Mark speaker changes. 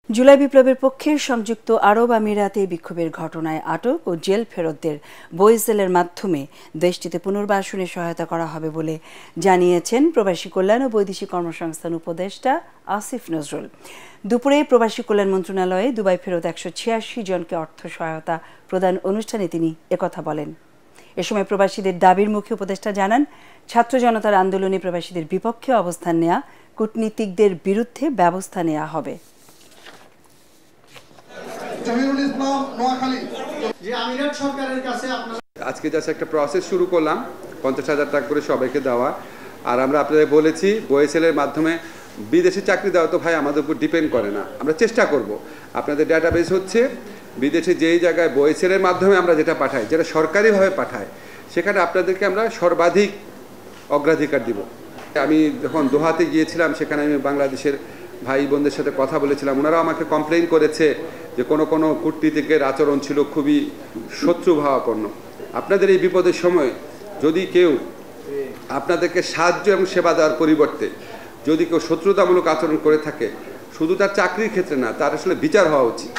Speaker 1: জুলাই বিপ্লবের পক্ষে সংযুক্ত আরব আমিরাতে বিক্ষোভের ঘটনায় আটক ও জেল ফেরতদের বইসেলের মাধ্যমে দেশটিতে পুনর্বাসনে সহায়তা করা হবে বলে জানিয়েছেন প্রবাসী কল্যাণ ও বৈদেশিক কর্মসংস্থান উপদেষ্টা আসিফ নজরুল। দুপুরে প্রবাসী কল্যাণ মন্ত্রণালয়ে দুবাই ফেরত 186 জনকে অর্থ সহায়তা প্রদান অনুষ্ঠানে তিনি একথা বলেন। এ সময় প্রবাসীদের দাবির মুখে উপদেষ্টা জানান, ছাত্র জনতার আন্দোলনে প্রবাসীদের বিপক্ষে অবস্থান নেওয়া কূটনীতিকদের বিরুদ্ধে ব্যবস্থা নেওয়া হবে।
Speaker 2: আজকে জাস্ট একটা প্রসেস শুরু করলাম 50,000 টাকা করে সবাইকে দেওয়া। আর আমরা আপনাদের বলেছি বইসেলের মাধ্যমে বিদেশে চাকরি দেওয়া তো ভাই আমাদের উপর ডিপেন্ড করে না, আমরা চেষ্টা করব। আপনাদের ডাটাবেস হচ্ছে বিদেশে যেই জায়গায় বইসেলের মাধ্যমে আমরা যেটা পাঠাই, যেটা সরকারিভাবে পাঠাই, সেখানে আপনাদেরকে আমরা সর্বাধিক অগ্রাধিকার দিব। আমি যখন দোহাতে গিয়েছিলাম সেখানে আমি বাংলাদেশের ভাই বোনদের সাথে কথা বলেছিলাম, ওনারাও আমাকে কমপ্লেইন করেছে যে কোনো কূটনীতিকের আচরণ ছিল খুবই শত্রুভাবাপন্ন। আপনাদের এই বিপদের সময় যদি কেউ আপনাদেরকে সাহায্য এবং সেবা দেওয়ার পরিবর্তে যদি কেউ শত্রুতামূলক আচরণ করে থাকে, শুধু তার চাকরির ক্ষেত্রে না, তার আসলে বিচার হওয়া উচিত।